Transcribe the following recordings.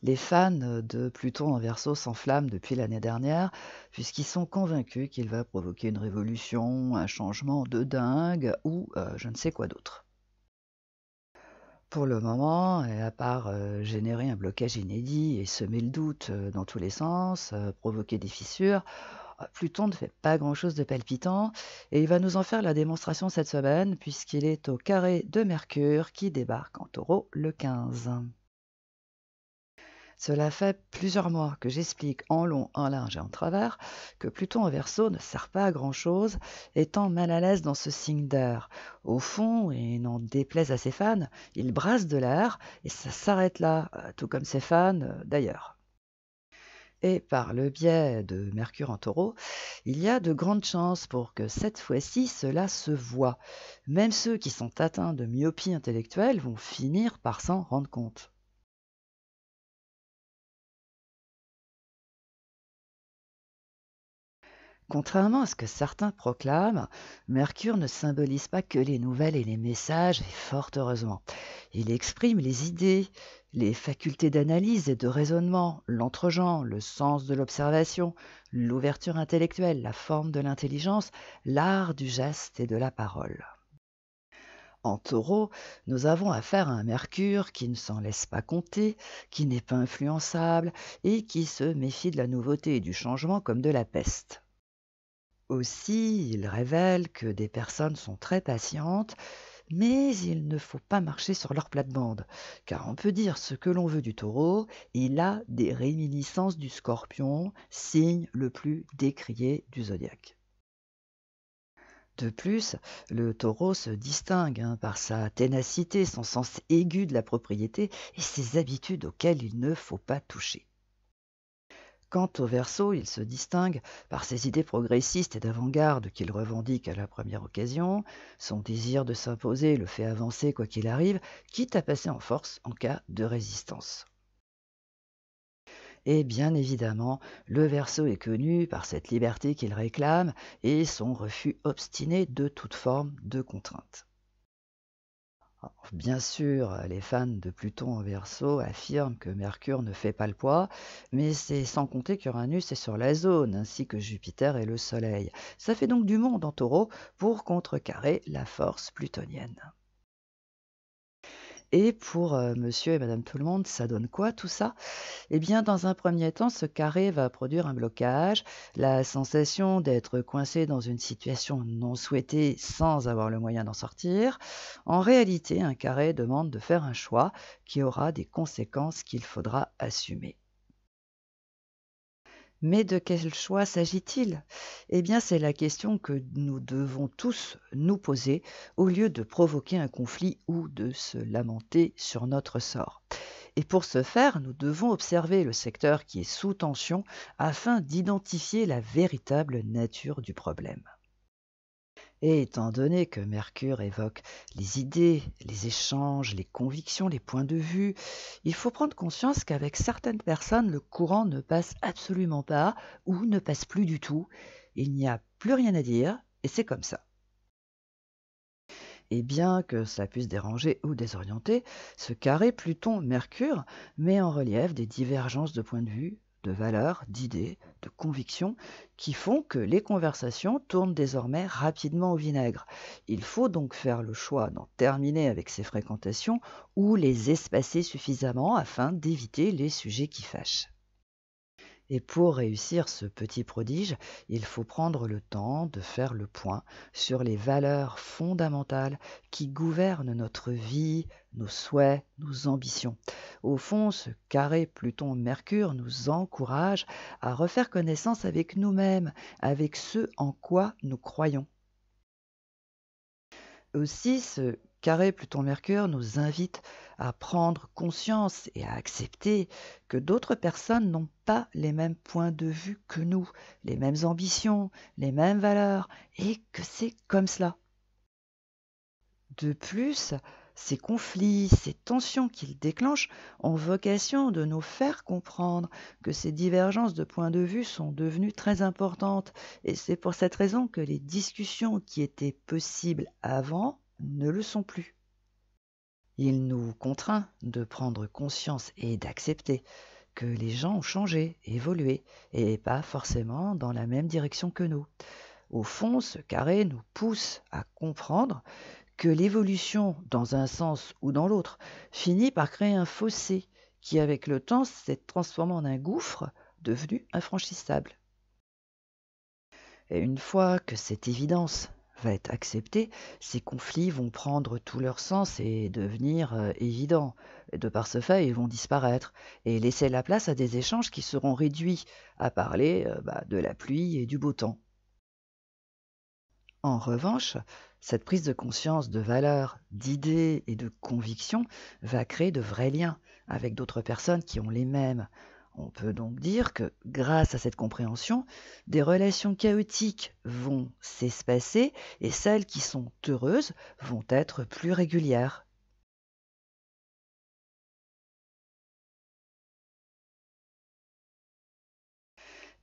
Les fans de Pluton en Verseau s'enflamment depuis l'année dernière, puisqu'ils sont convaincus qu'il va provoquer une révolution, un changement de dingue ou je ne sais quoi d'autre. Pour le moment, et à part générer un blocage inédit et semer le doute dans tous les sens, provoquer des fissures, Pluton ne fait pas grand-chose de palpitant et il va nous en faire la démonstration cette semaine, puisqu'il est au carré de Mercure qui débarque en Taureau le 15. Cela fait plusieurs mois que j'explique en long, en large et en travers que Pluton en Verseau ne sert pas à grand-chose, étant mal à l'aise dans ce signe d'air. Au fond, et n'en déplaise à ses fans, il brasse de l'air et ça s'arrête là, tout comme ses fans d'ailleurs. Et par le biais de Mercure en Taureau, il y a de grandes chances pour que cette fois-ci cela se voie. Même ceux qui sont atteints de myopie intellectuelle vont finir par s'en rendre compte. Contrairement à ce que certains proclament, Mercure ne symbolise pas que les nouvelles et les messages, et fort heureusement. Il exprime les idées, les facultés d'analyse et de raisonnement, l'entre-genre, le sens de l'observation, l'ouverture intellectuelle, la forme de l'intelligence, l'art du geste et de la parole. En taureau, nous avons affaire à un Mercure qui ne s'en laisse pas compter, qui n'est pas influençable et qui se méfie de la nouveauté et du changement comme de la peste. Aussi, il révèle que des personnes sont très patientes, mais il ne faut pas marcher sur leur plate-bande, car on peut dire ce que l'on veut du taureau, il a des réminiscences du scorpion, signe le plus décrié du zodiaque. De plus, le taureau se distingue par sa ténacité, son sens aigu de la propriété et ses habitudes auxquelles il ne faut pas toucher. Quant au Verseau, il se distingue par ses idées progressistes et d'avant-garde qu'il revendique à la première occasion, son désir de s'imposer le fait avancer quoi qu'il arrive, quitte à passer en force en cas de résistance. Et bien évidemment, le Verseau est connu par cette liberté qu'il réclame et son refus obstiné de toute forme de contrainte. Bien sûr, les fans de Pluton en Verseau affirment que Mercure ne fait pas le poids, mais c'est sans compter qu'Uranus est sur la zone, ainsi que Jupiter et le Soleil. Ça fait donc du monde en Taureau pour contrecarrer la force plutonienne. Et pour monsieur et madame tout le monde, ça donne quoi tout ça? Eh bien, dans un premier temps, ce carré va produire un blocage, la sensation d'être coincé dans une situation non souhaitée sans avoir le moyen d'en sortir. En réalité, un carré demande de faire un choix qui aura des conséquences qu'il faudra assumer. Mais de quel choix s'agit-il? Eh bien, c'est la question que nous devons tous nous poser au lieu de provoquer un conflit ou de se lamenter sur notre sort. Et pour ce faire, nous devons observer le secteur qui est sous tension afin d'identifier la véritable nature du problème. Et étant donné que Mercure évoque les idées, les échanges, les convictions, les points de vue, il faut prendre conscience qu'avec certaines personnes, le courant ne passe absolument pas ou ne passe plus du tout. Il n'y a plus rien à dire et c'est comme ça. Et bien que cela puisse déranger ou désorienter, ce carré Pluton-Mercure met en relief des divergences de points de vue, de valeurs, d'idées, de convictions, qui font que les conversations tournent désormais rapidement au vinaigre. Il faut donc faire le choix d'en terminer avec ces fréquentations ou les espacer suffisamment afin d'éviter les sujets qui fâchent. Et pour réussir ce petit prodige, il faut prendre le temps de faire le point sur les valeurs fondamentales qui gouvernent notre vie, nos souhaits, nos ambitions. Au fond, ce carré Pluton-Mercure nous encourage à refaire connaissance avec nous-mêmes, avec ce en quoi nous croyons. Aussi, ce carré Pluton-Mercure nous invite à prendre conscience et à accepter que d'autres personnes n'ont pas les mêmes points de vue que nous, les mêmes ambitions, les mêmes valeurs, et que c'est comme cela. De plus, ces conflits, ces tensions qu'ils déclenchent ont vocation de nous faire comprendre que ces divergences de points de vue sont devenues très importantes, et c'est pour cette raison que les discussions qui étaient possibles avant ne le sont plus. Il nous contraint de prendre conscience et d'accepter que les gens ont changé, évolué, et pas forcément dans la même direction que nous. Au fond, ce carré nous pousse à comprendre que l'évolution, dans un sens ou dans l'autre, finit par créer un fossé qui, avec le temps, s'est transformé en un gouffre devenu infranchissable. Et une fois que cette évidence va être acceptée, ces conflits vont prendre tout leur sens et devenir évidents. Et de par ce fait, ils vont disparaître et laisser la place à des échanges qui seront réduits à parler de la pluie et du beau temps. En revanche, cette prise de conscience de valeurs, d'idées et de convictions va créer de vrais liens avec d'autres personnes qui ont les mêmes. On peut donc dire que grâce à cette compréhension, des relations chaotiques vont s'espacer et celles qui sont heureuses vont être plus régulières.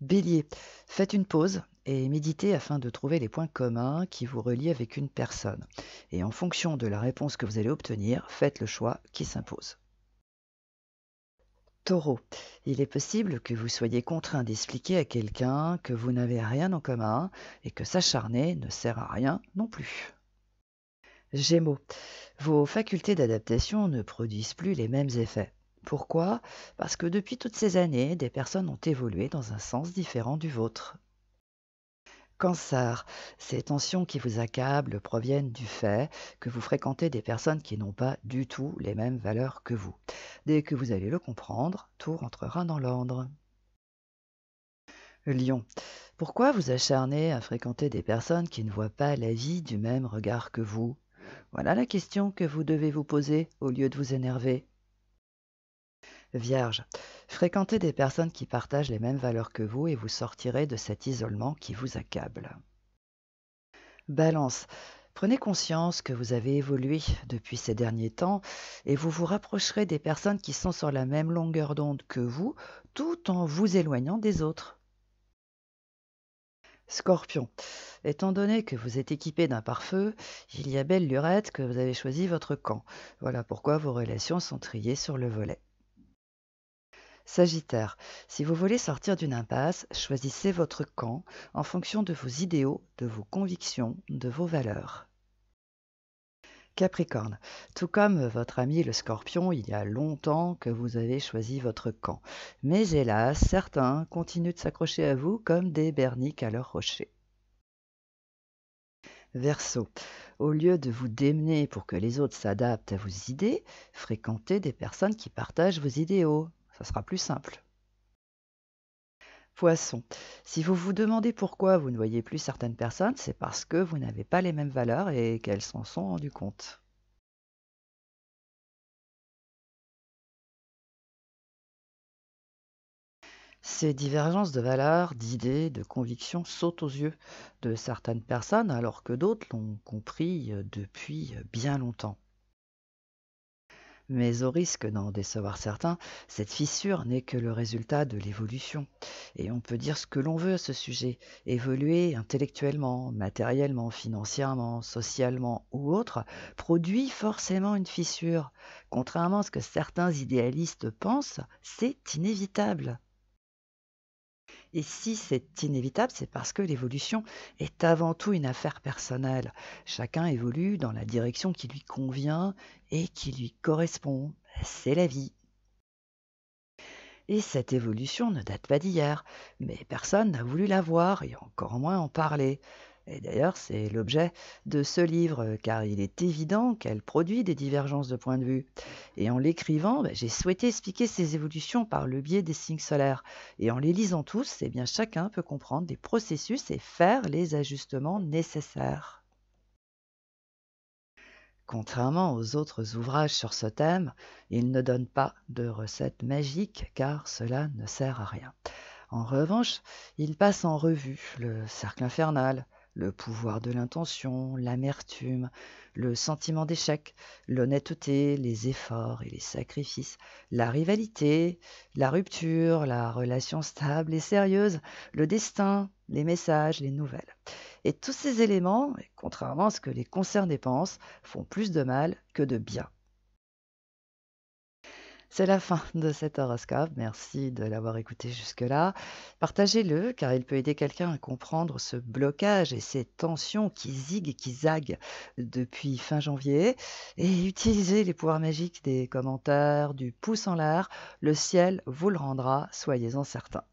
Bélier, faites une pause et méditez afin de trouver les points communs qui vous relient avec une personne. Et en fonction de la réponse que vous allez obtenir, faites le choix qui s'impose. Taureau, il est possible que vous soyez contraint d'expliquer à quelqu'un que vous n'avez rien en commun et que s'acharner ne sert à rien non plus. Gémeaux, vos facultés d'adaptation ne produisent plus les mêmes effets. Pourquoi? Parce que depuis toutes ces années, des personnes ont évolué dans un sens différent du vôtre. Cancer, ces tensions qui vous accablent proviennent du fait que vous fréquentez des personnes qui n'ont pas du tout les mêmes valeurs que vous. Dès que vous allez le comprendre, tout rentrera dans l'ordre. Lion, pourquoi vous acharnez à fréquenter des personnes qui ne voient pas la vie du même regard que vous? Voilà la question que vous devez vous poser au lieu de vous énerver. Vierge, fréquentez des personnes qui partagent les mêmes valeurs que vous et vous sortirez de cet isolement qui vous accable. Balance, prenez conscience que vous avez évolué depuis ces derniers temps et vous vous rapprocherez des personnes qui sont sur la même longueur d'onde que vous, tout en vous éloignant des autres. Scorpion, étant donné que vous êtes équipé d'un pare-feu, il y a belle lurette que vous avez choisi votre camp. Voilà pourquoi vos relations sont triées sur le volet. Sagittaire, si vous voulez sortir d'une impasse, choisissez votre camp en fonction de vos idéaux, de vos convictions, de vos valeurs. Capricorne, tout comme votre ami le Scorpion, il y a longtemps que vous avez choisi votre camp. Mais hélas, certains continuent de s'accrocher à vous comme des berniques à leur rocher. Verseau, au lieu de vous démener pour que les autres s'adaptent à vos idées, fréquentez des personnes qui partagent vos idéaux. Ça sera plus simple. Poisson, si vous vous demandez pourquoi vous ne voyez plus certaines personnes, c'est parce que vous n'avez pas les mêmes valeurs et qu'elles s'en sont rendues compte. Ces divergences de valeurs, d'idées, de convictions sautent aux yeux de certaines personnes alors que d'autres l'ont compris depuis bien longtemps. Mais au risque d'en décevoir certains, cette fissure n'est que le résultat de l'évolution. Et on peut dire ce que l'on veut à ce sujet. Évoluer intellectuellement, matériellement, financièrement, socialement ou autre produit forcément une fissure. Contrairement à ce que certains idéalistes pensent, c'est inévitable. Et si c'est inévitable, c'est parce que l'évolution est avant tout une affaire personnelle. Chacun évolue dans la direction qui lui convient et qui lui correspond. C'est la vie. Et cette évolution ne date pas d'hier, mais personne n'a voulu la voir et encore moins en parler. Et d'ailleurs, c'est l'objet de ce livre, car il est évident qu'elle produit des divergences de point de vue. Et en l'écrivant, j'ai souhaité expliquer ces évolutions par le biais des signes solaires. Et en les lisant tous, eh bien, chacun peut comprendre des processus et faire les ajustements nécessaires. Contrairement aux autres ouvrages sur ce thème, il ne donne pas de recette magique car cela ne sert à rien. En revanche, il passe en revue le cercle infernal, le pouvoir de l'intention, l'amertume, le sentiment d'échec, l'honnêteté, les efforts et les sacrifices, la rivalité, la rupture, la relation stable et sérieuse, le destin, les messages, les nouvelles. Et tous ces éléments, contrairement à ce que les concernés pensent, font plus de mal que de bien. C'est la fin de cet horoscope. Merci de l'avoir écouté jusque-là. Partagez-le car il peut aider quelqu'un à comprendre ce blocage et ces tensions qui ziguent et qui zaguent depuis fin janvier. Et utilisez les pouvoirs magiques des commentaires, du pouce en l'air. Le ciel vous le rendra, soyez-en certains.